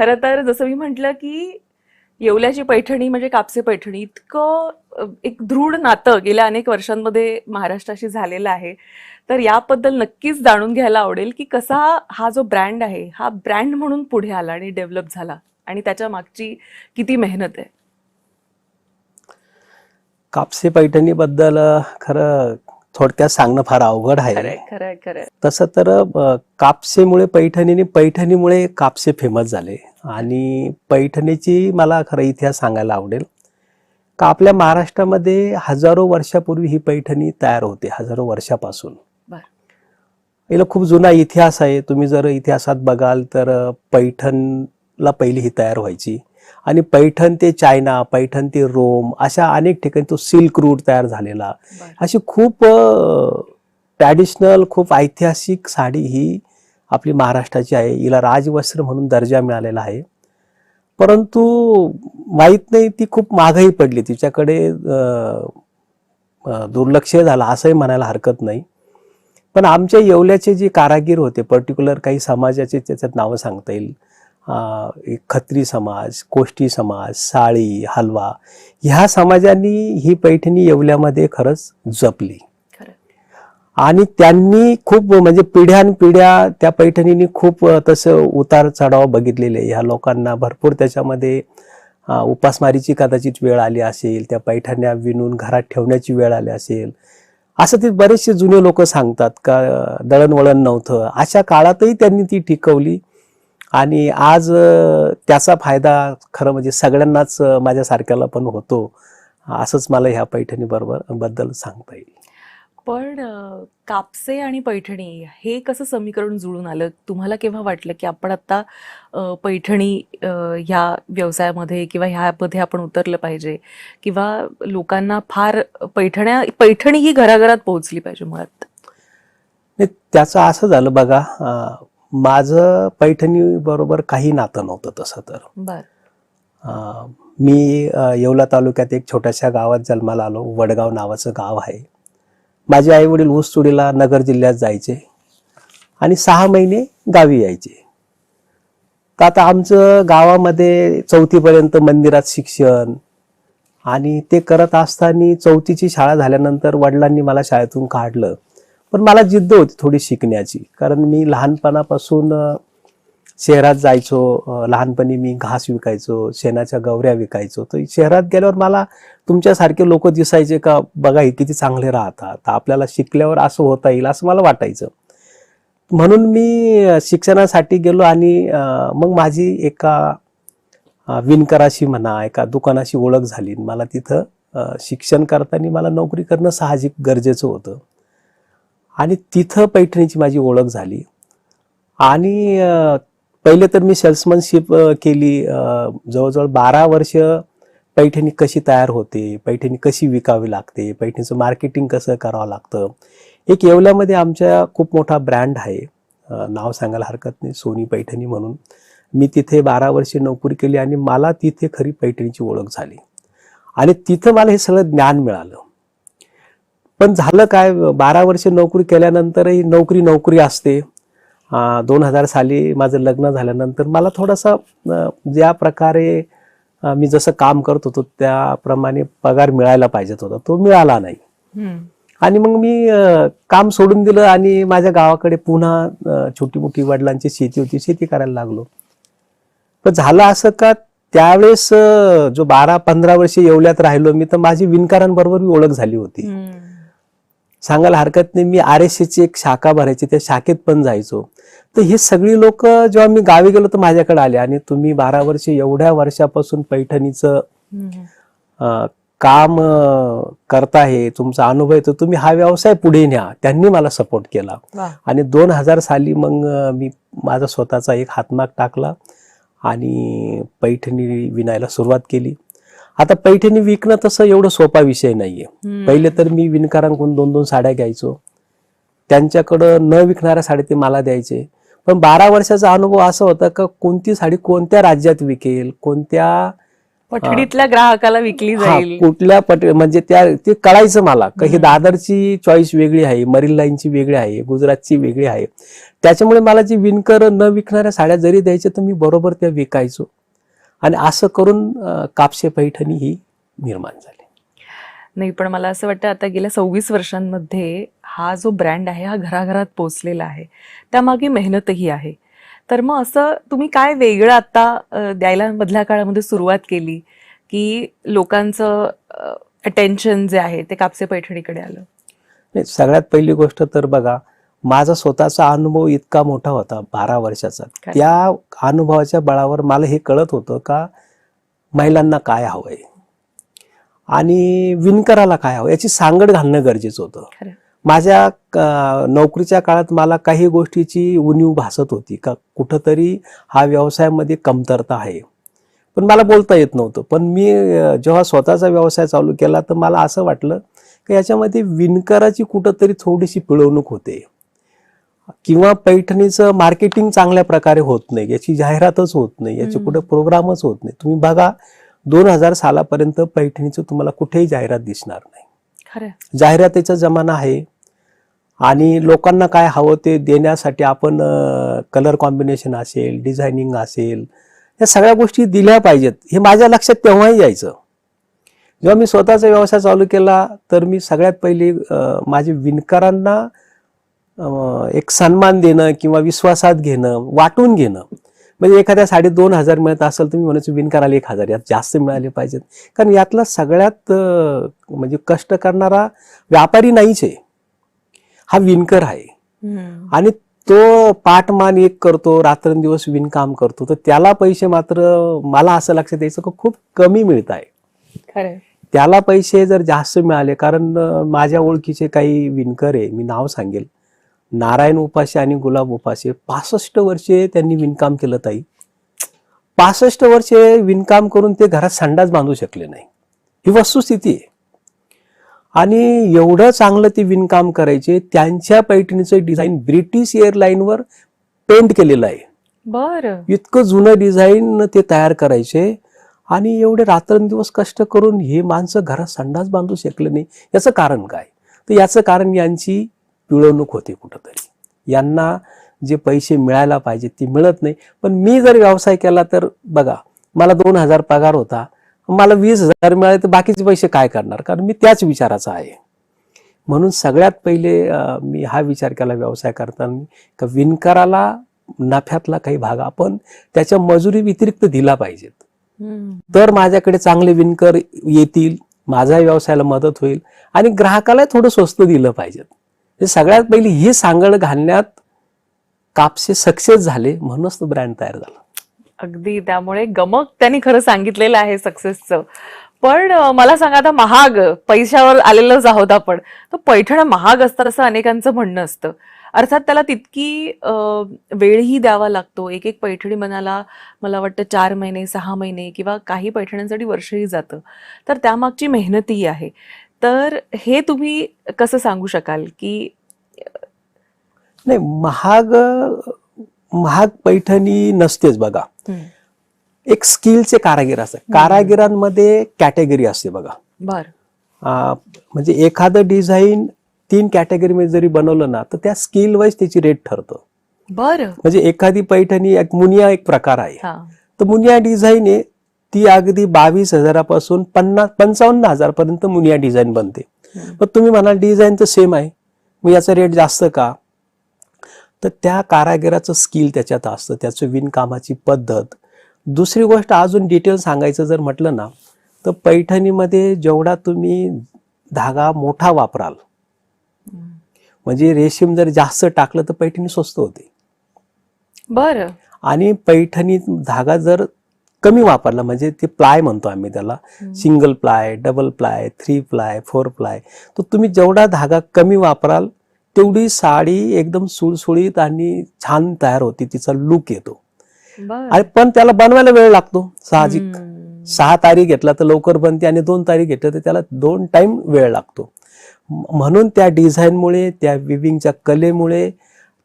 खरं तर जसं मी म्हटलं की येवल्याची पैठणी म्हणजे कापसे पैठणी इतकं एक दृढ नातं गेल्या अनेक वर्षांमध्ये महाराष्ट्राशी झालेलं आहे. तर याबद्दल नक्कीच जाणून घ्यायला आवडेल की कसा हा जो ब्रँड आहे हा ब्रँड म्हणून पुढे आला आणि डेव्हलप झाला आणि त्याच्या मागची किती मेहनत आहे. कापसे पैठणीबद्दल खरं थोडक्यात सांगणं फार अवघड आहे. खरंय खरंय खरंय. तसं तर कापसेमुळे पैठणी, पैठणीमुळे कापसे फेमस झाले आणि पैठणीची मला खरं इतिहास सांगायला आवडेल का आपल्या महाराष्ट्रामध्ये हजारो वर्षापूर्वी ही पैठणी तयार होते, हजारो वर्षापासून. बरं. याला खूप जुना इतिहास आहे. तुम्ही जर इतिहासात बघाल तर पैठणला पहिली ही तयार व्हायची आणि पैठण ते चायना, पैठण ते रोम अशा अनेक ठिकाणी तो सिल्क रूट तयार झालेला. बरं. अशी खूप ट्रॅडिशनल, खूप ऐतिहासिक साडी ही आपली महाराष्ट्राची आहे. हिला राजवस्त्र म्हणून दर्जा मिळालेला आहे. परंतु माहीत नाही ती खूप महागही पडली, तिच्याकडे दुर्लक्ष झालं असंही म्हणायला हरकत नाही. पण आमच्या येवल्याचे जे कारागीर होते, पर्टिक्युलर काही समाजाचे त्याच्यात नावं सांगता येईल. खत्री समाज, कोष्टी समाज, साळी, हलवा ह्या समाजांनी ही पैठणी येवल्यामध्ये खरंच जपली आणि त्यांनी खूप म्हणजे पिढ्यानपिढ्या त्या पैठणीने खूप तसं उतार चढाव बघितलेले. ह्या लोकांना भरपूर त्याच्यामध्ये उपासमारीची कदाचित वेळ आली असेल, त्या पैठण्या विणून घरात ठेवण्याची वेळ आली असेल, असं ते बरेचसे जुने लोक सांगतात का दळणवळण नव्हतं. अशा काळातही त्यांनी ती टिकवली आणि आज त्याचा फायदा खरं म्हणजे सगळ्यांनाच माझ्यासारख्याला पण होतो, असंच मला ह्या पैठणी बद्दल सांगता येईल. पण कापसे आणि पैठणी हे कसं समीकरण जुळून आलं? तुम्हाला केव्हा वाटलं की आपण आता पैठणी ह्या व्यवसायामध्ये किंवा ह्यामध्ये आपण उतरलं पाहिजे किंवा लोकांना फार पैठणी ही घराघरात पोहोचली पाहिजे मुळात? त्याचं असं झालं बघा, माझं पैठणी बरोबर काही नातं नव्हतं तसं तर. बर. मी येवला तालुक्यात एक छोट्याशा गावात जन्माला आलो. वडगाव नावाचं गाव आहे. माझे आई वडील ऊसतोडीला नगर जिल्ह्यात जायचे आणि 6 महिने गावी यायचे. तर आता आमचं गावामध्ये 4थी पर्यंत मंदिरात शिक्षण आणि ते करत असताना 4थीची शाळा झाल्यानंतर वडिलांनी मला शाळेतून काढलं. पण मला जिद्द होती थोडी शिकण्याची, कारण मी लहानपणापासून शहरात जायचो. लहानपणी मी घास विकायचो, शेणाच्या गवऱ्या विकायचो. तर शहरात गेल्यावर मला तुमच्यासारखे लोक दिसायचे का बघा हे किती चांगले राहतात, आपल्याला शिकल्यावर असं होता येईल असं मला वाटायचं. म्हणून मी शिक्षणासाठी गेलो आणि मग माझी एका विणकराशी म्हणा एका दुकानाशी ओळख झाली. मला तिथं शिक्षण करताना मला नोकरी करणं साहजिक गरजेचं होतं आणि तिथं पैठणीची माझी ओळख झाली. आणि पहिले तर मी सेल्समनशिप केली. जवळजवळ 12 वर्ष पैठणी कशी तयार होते, पैठणी कशी विकावी लागते, पैठणीचं मार्केटिंग कसं करावं लागतं. एक येवल्यामध्ये आमच्या खूप मोठा ब्रँड आहे, नाव सांगायला हरकत नाही, सोनी पैठणी म्हणून. मी तिथे 12 वर्षे नोकरी केली आणि मला तिथे खरी पैठणीची ओळख झाली आणि तिथं मला हे सगळं ज्ञान मिळालं. पण झालं काय, 12 वर्ष नोकरी केल्यानंतरही नोकरी असते. 2000 साली माझं लग्न झाल्यानंतर मला थोडासा ज्या प्रकारे मी जसं काम करत होतो त्याप्रमाणे पगार मिळायला पाहिजेत होता, तो मिळाला नाही. आणि मग मी काम सोडून दिलं आणि माझ्या गावाकडे पुन्हा छोटी मोठी वडिलांची शेती होती, शेती करायला लागलो. पण झालं असं का त्यावेळेस जो 12-15 वर्ष येवल्यात राहिलो मी, तर माझी विणकरांबरोबर ओळख झाली होती. सांगायला हरकत नाही, मी RSCची एक शाखा भरायची, त्या शाखेत पण जायचो. तर हे सगळी लोक जेव्हा मी गावी गेलो तर माझ्याकडे आले आणि तुम्ही 12 वर्ष एवढ्या वर्षापासून पैठणीचं काम करताय, तुमचा अनुभव आहे, तर तुम्ही हा व्यवसाय पुढे न्या. त्यांनी मला सपोर्ट केला आणि 2000 साली मग मी माझा स्वतःचा एक हातमाग टाकला आणि पैठणी विणायला सुरुवात केली. आता पैठणी विकणं तसं एवढं सोपा विषय नाहीये. पहिले तर मी विणकरांकडून 2-2 साड्या घ्यायचो, त्यांच्याकडं न विकणाऱ्या साड्या ते मला द्यायचे. पण 12 वर्षाचा अनुभव असा होता का कोणती साडी कोणत्या राज्यात विकेल, कोणत्या पठडीतल्या ग्राहकाला विकली जाईल. कुठल्या म्हणजे ते कळायचं मला की ही दादरची चॉईस वेगळी आहे, मरीन लाईनची वेगळी आहे, गुजरातची वेगळी आहे. त्याच्यामुळे मला जी विणकर न विकणाऱ्या साड्या जरी द्यायच्या तर मी बरोबर त्या विकायचो. आणि असं करून कापसे पैठणी ही निर्माण झाली. नाही, पण मला असं वाटतं आता गेल्या 26 वर्षांमध्ये हा जो ब्रँड आहे हा घराघरात पोहोचलेला आहे, त्यामागे मेहनतही आहे. तर मग असं तुम्ही काय वेगळं आता द्यायला मधल्या काळामध्ये सुरुवात केली की लोकांचं अटेन्शन जे आहे ते कापसे पैठणीकडे आलं? नाही, सगळ्यात पहिली गोष्ट तर बघा, माझा स्वतःचा अनुभव इतका मोठा होता 12 वर्षाचा. काय? त्या अनुभवाच्या बळावर मला हे कळत होतं का महिलांना काय हवंय आणि विणकराला काय हवं याची सांगड घालणं गरजेचं होतं. खरं. माझ्या नोकरीच्या काळात मला काही गोष्टीची उणीव भासत होती का कुठंतरी हा व्यवसायामध्ये कमतरता आहे, पण मला बोलता येत नव्हतं. पण मी जेव्हा स्वतःचा व्यवसाय चालू केला तर मला असं वाटलं की याच्यामध्ये विणकराची कुठंतरी थोडीशी पिळवणूक होते किंवा पैठणीचं मार्केटिंग चांगल्या प्रकारे होत नाही, याची जाहिरातच होत नाही, याचे कुठे प्रोग्रामच होत नाही. तुम्ही बघा 2000 सालापर्यंत पैठणीचं तुम्हाला कुठेही जाहिरात दिसणार नाही. खरं. जाहिरातीचा जमाना आहे आणि लोकांना काय हवं ते देण्यासाठी आपण कलर कॉम्बिनेशन असेल, डिझायनिंग असेल, या सगळ्या गोष्टी दिल्या पाहिजेत. हे माझ्या लक्षात तेव्हाही यायचं. जेव्हा मी स्वतःचा व्यवसाय चालू केला तर मी सगळ्यात पहिली माझे विणकरांना एक सन्मान देणं किंवा विश्वासात घेणं, वाटून घेणं. म्हणजे एखाद्या साडी 2000 मिळत असेल तुम्ही म्हणायचं विणकराला 1000, यात जास्त मिळाले पाहिजेत. कारण यातला सगळ्यात म्हणजे कष्ट करणारा व्यापारी नाहीच आहे, हा विणकर आहे. आणि तो पाठमान एक करतो, रात्रंदिवस विणकाम करतो, तर त्याला पैसे मात्र मला असं लक्षात यायचं की खूप कमी मिळत आहे. खरं. त्याला पैसे जर जास्त मिळाले, कारण माझ्या ओळखीचे काही विणकर आहे, मी नाव सांगेल, नारायण उपासे आणि गुलाब उपासे, 65 वर्षे त्यांनी विणकाम केलं ताई. 65 वर्षे विणकाम करून ते घरात संडास बांधू शकले नाही, ही वस्तुस्थिती आहे. आणि एवढं चांगलं ते विणकाम करायचे. त्यांच्या पैठणीचं डिझाईन ब्रिटिश एअरलाईनवर पेंट केलेलं आहे. बरं. इतकं जुनं डिझाईन ते तयार करायचे आणि एवढे रात्रंदिवस कष्ट करून हे माणसं घरात संडास बांधू शकले नाही. याचं कारण काय? तर याचं कारण यांची पिळवणूक होती कुठंतरी. यांना जे पैसे मिळायला पाहिजे ते मिळत नाही. पण मी जर व्यवसाय केला तर बघा, मला 2000 पगार होता, मला 20,000 मिळाले तर बाकीचे पैसे काय करणार? कारण मी त्याच विचाराचा आहे. म्हणून सगळ्यात पहिले मी हा विचार केला व्यवसाय करताना का विणकराला नफ्यातला काही भाग आपण त्याच्या मजुरी व्यतिरिक्त दिला पाहिजेत, तर माझ्याकडे चांगले विणकर येतील, माझ्या व्यवसायाला मदत होईल आणि ग्राहकाला थोडं स्वस्त दिलं पाहिजे. हे सगळ्यात पहिली ही सांगड घालण्यात कापसे सक्सेस झाले, म्हणूनच तो ब्रँड तयार झाला. अगदी. त्यामुळे गमक त्यांनी खरं सांगितलेलं आहे सक्सेसचं. पण मला सांगा, आता महाग पैशावर आलेलोच आहोत आपण, तर पैठण्या महाग असतात असं अनेकांचं म्हणणं असतं. अर्थात त्याला तितकी वेळही द्यावा लागतो. एक एक पैठणी बनायला मला वाटतं 4 महिने, 6 महिने किंवा काही पैठण्यांसाठी वर्षही जातं. तर त्यामागची मेहनतही आहे. तर हे तुम्ही कसं सांगू शकाल की नाही, महाग पैठणी नसतेच बघा. एक स्किलचे कारागीर असतात. कारागिरांमध्ये कॅटेगरी असते बघा. बरं. म्हणजे एखादं डिझाईन 3 कॅटेगरीमध्ये जरी बनवलं ना तर त्या स्किल वाईज त्याची रेट ठरतं. बरं. म्हणजे एखादी पैठणी, एक मुनिया एक प्रकार आहे, हा. तर मुनिया डिझाईन आहे ती अगदी 22,000 पासून 55,000 पर्यंत मुनिया डिझाईन बनते. पण तुम्ही म्हणाल डिझाईन तर सेम आहे, मग याचा रेट जास्त का? तर त्या कारागिराचं स्किल त्याच्यात असतं, त्याचं विणकामाची पद्धत. दुसरी गोष्ट अजून डिटेल सांगायचं जर म्हटलं ना तर पैठणीमध्ये जेवढा तुम्ही धागा मोठा वापराल, म्हणजे रेशीम जर जास्त टाकलं तर पैठणी स्वस्त होते. बरं. आणि पैठणी धागा जर कमी वापरला, म्हणजे ते प्लाय म्हणतो आम्ही त्याला, single ply, double ply, 3 ply, 4 ply, तर तुम्ही जेवढा धागा कमी वापराल तेवढी साडी एकदम सुळसुळीत आणि छान तयार होती, तिचा लुक येतो. आणि पण त्याला बनवायला वेळ लागतो साहजिक. 6 तारीख घेतला तर लवकर बनते आणि 2 तारीख घेतलं तर त्याला 2 टाइम वेळ लागतो. म्हणून त्या डिझाईनमुळे, त्या विविंगच्या कलेमुळे,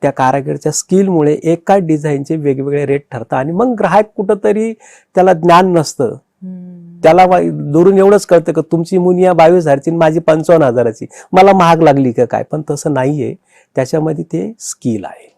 त्या कारागीरच्या स्किलमुळे एका डिझाईनचे वेगवेगळे रेट ठरतात. आणि मग ग्राहक कुठंतरी त्याला ज्ञान नसतं, त्याला दुरून एवढंच कळतं की तुमची मुनिया 22,000ची माझी 55,000ची, मला महाग लागली का काय. पण तसं नाहीये, त्याच्यामध्ये ते स्किल आहे.